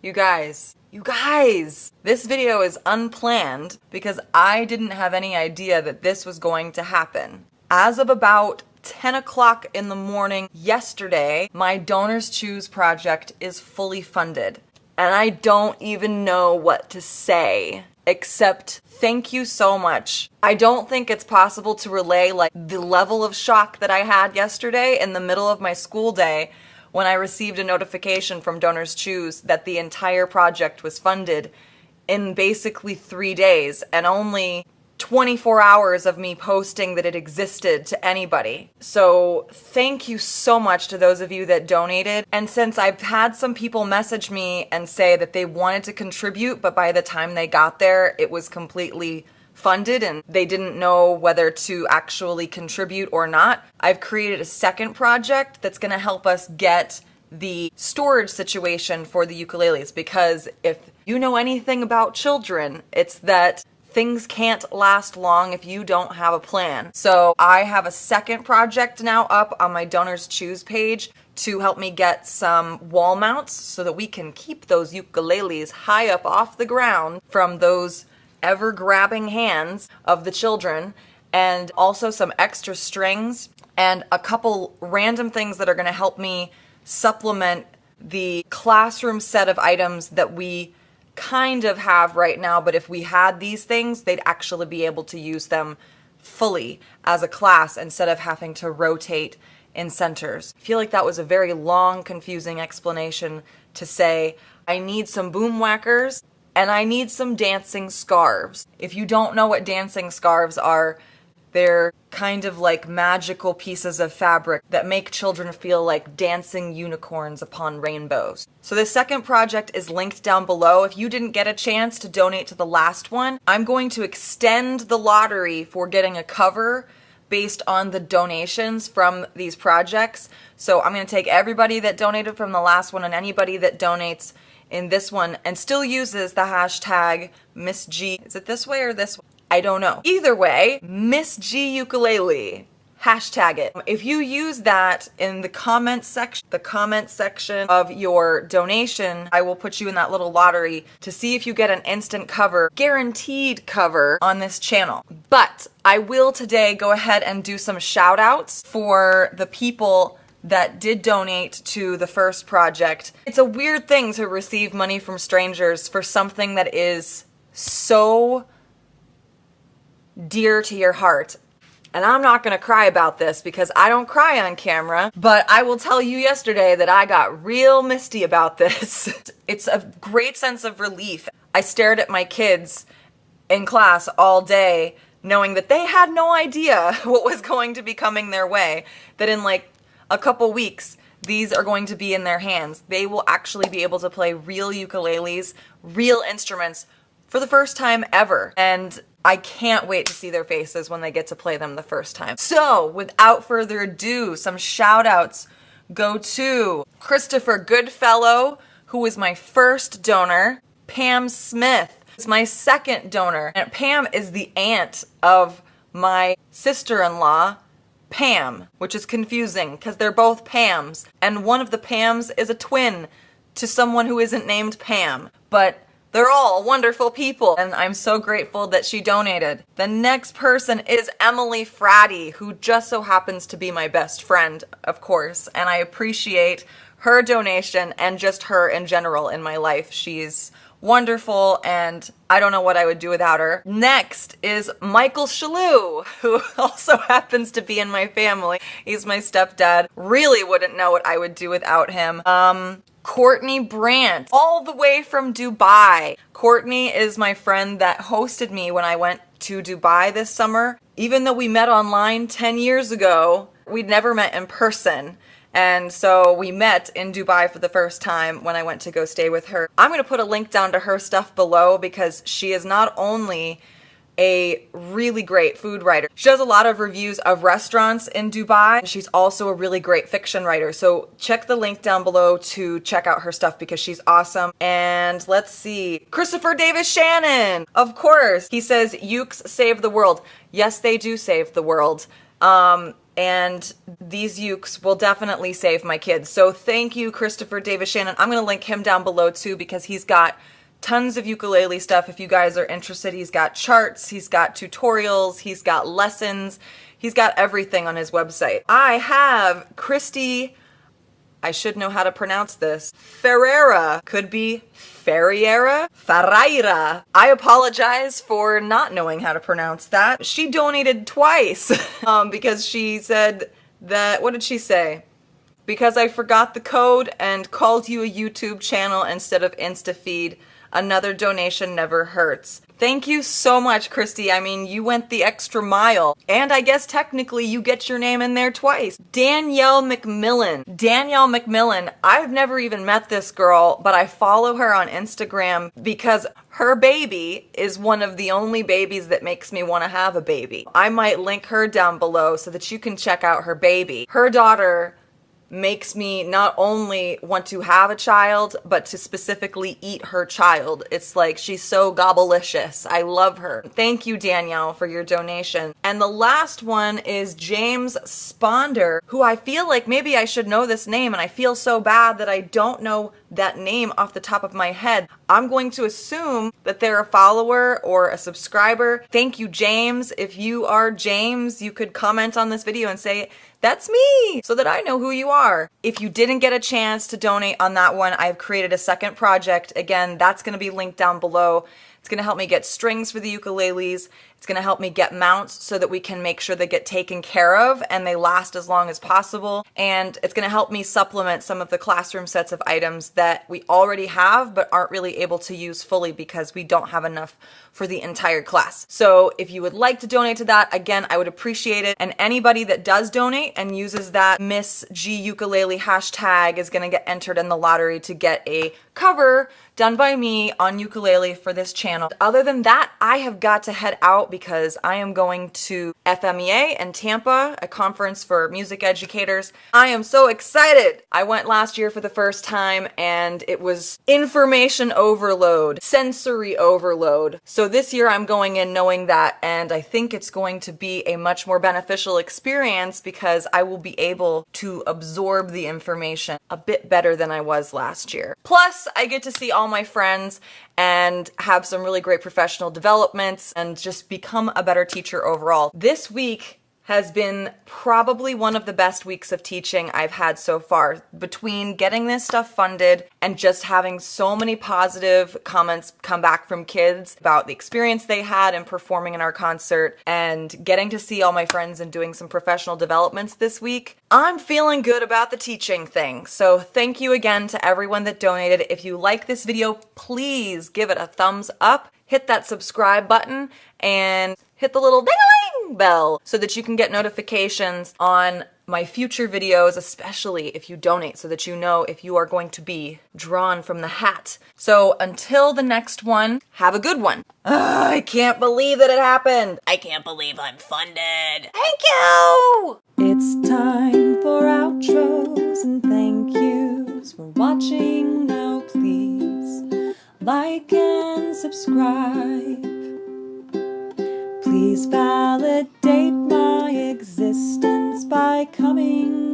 You guys, this video is unplanned because I didn't have any idea that this was going to happen. As of about 10 o'clock in the morning yesterday, my Donors Choose project is fully funded. And I don't even know what to say, except thank you so much. I don't think it's possible to relay like the level of shock that I had yesterday in the middle of my school day when I received a notification from Donors Choose that the entire project was funded in basically 3 days and only 24 hours of me posting that it existed to anybody. So thank you so much to those of you that donated. And since I've had some people message me and say that they wanted to contribute, but by the time they got there, it was completely funded and they didn't know whether to actually contribute or not, I've created a second project that's going to help us get the storage situation for the ukuleles, because if you know anything about children, it's that things can't last long if you don't have a plan. So I have a second project now up on my Donors Choose page to help me get some wall mounts so that we can keep those ukuleles high up off the ground from those ever-grabbing hands of the children, and also some extra strings and a couple random things that are going to help me supplement the classroom set of items that we kind of have right now, but if we had these things, they'd actually be able to use them fully as a class instead of having to rotate in centers. I feel like that was a very long, confusing explanation to say, I need some boom whackers and I need some dancing scarves. If you don't know what dancing scarves are, they're kind of like magical pieces of fabric that make children feel like dancing unicorns upon rainbows. So the second project is linked down below. If you didn't get a chance to donate to the last one, I'm going to extend the lottery for getting a cover based on the donations from these projects. So I'm going to take everybody that donated from the last one and anybody that donates in this one and still uses the hashtag Miss G. Is it this way or this way? I don't know. Either way, Miss G Ukulele. Hashtag it. If you use that in the comment section of your donation, I will put you in that little lottery to see if you get an instant cover, guaranteed cover on this channel. But I will today go ahead and do some shout outs for the people that did donate to the first project. It's a weird thing to receive money from strangers for something that is so dear to your heart. And I'm not gonna cry about this because I don't cry on camera, but I will tell you yesterday that I got real misty about this. It's a great sense of relief. I stared at my kids in class all day knowing that they had no idea what was going to be coming their way, that in like a couple weeks, these are going to be in their hands. They will actually be able to play real ukuleles, real instruments for the first time ever. And I can't wait to see their faces when they get to play them the first time. So without further ado, some shout outs go to Christopher Goodfellow, who was my first donor. Pam Smith is my second donor. And Pam is the aunt of my sister-in-law, Pam, which is confusing because they're both Pams, and one of the Pams is a twin to someone who isn't named Pam, but they're all wonderful people, and I'm so grateful that she donated. The next person is Emily Fratty, who just so happens to be my best friend, of course, and I appreciate her donation and just her in general in my life. She's wonderful, and I don't know what I would do without her. Next is Michael Shalou, who also happens to be in my family. He's my stepdad. Really wouldn't know what I would do without him. Courtney Brandt, all the way from Dubai. Courtney is my friend that hosted me when I went to Dubai this summer. Even though we met online 10 years ago, we'd never met in person. And so we met in Dubai for the first time when I went to go stay with her. I'm going to put a link down to her stuff below because she is not only a really great food writer. She does a lot of reviews of restaurants in Dubai. She's also a really great fiction writer. So check the link down below to check out her stuff because she's awesome. And let's see. Christopher Davis Shannon. Of course. He says, Ukes save the world. Yes, they do save the world. and these ukes will definitely save my kids. So thank you, Christopher Davis Shannon. I'm going to link him down below too, because he's got tons of ukulele stuff if you guys are interested. He's got charts, he's got tutorials, he's got lessons, he's got everything on his website. I have Christy, I should know how to pronounce this, Ferreira, could be Ferreira? Ferreira. I apologize for not knowing how to pronounce that. She donated twice because she said that, what did she say? Because I forgot the code and called you a YouTube channel instead of InstaFeed. Another donation never hurts. Thank you so much, Christy. I mean, you went the extra mile. And I guess technically you get your name in there twice. Danielle McMillan. Danielle McMillan. I've never even met this girl, but I follow her on Instagram because her baby is one of the only babies that makes me want to have a baby. I might link her down below so that you can check out her baby. Her daughter makes me not only want to have a child, but to specifically eat her child. It's like she's so gobblicious. I love her. Thank you, Danielle, for your donation. And the last one is James Sponder, who I feel like maybe I should know this name, and I feel so bad that I don't know that name off the top of my head. I'm going to assume that they're a follower or a subscriber. Thank you, James. If you are James, you could comment on this video and say, "That's me," so that I know who you are. If you didn't get a chance to donate on that one, I've created a second project. Again, that's going to be linked down below. It's going to help me get strings for the ukuleles. It's going to help me get mounts so that we can make sure they get taken care of and they last as long as possible. And it's going to help me supplement some of the classroom sets of items that we already have but aren't really able to use fully because we don't have enough for the entire class. So if you would like to donate to that, again, I would appreciate it. And anybody that does donate and uses that Miss G Ukulele hashtag is going to get entered in the lottery to get a cover done by me on ukulele for this channel. Other than that, I have got to head out because I am going to FMEA in Tampa, a conference for music educators. I am so excited! I went last year for the first time and it was information overload, sensory overload. So this year I'm going in knowing that, and I think it's going to be a much more beneficial experience because I will be able to absorb the information a bit better than I was last year. Plus, I get to see all my friends and have some really great professional developments and just become a better teacher overall. This week has been probably one of the best weeks of teaching I've had so far. Between getting this stuff funded and just having so many positive comments come back from kids about the experience they had in performing in our concert and getting to see all my friends and doing some professional developments this week, I'm feeling good about the teaching thing. So thank you again to everyone that donated. If you like this video, please give it a thumbs up, hit that subscribe button, and hit the little ding-a-ling bell so that you can get notifications on my future videos, especially if you donate, so that you know if you are going to be drawn from the hat. So until the next one, have a good one. I can't believe that it happened. I can't believe I'm funded. Thank you! It's time for outros and thank yous for watching. Now please like and subscribe. Please validate my existence by coming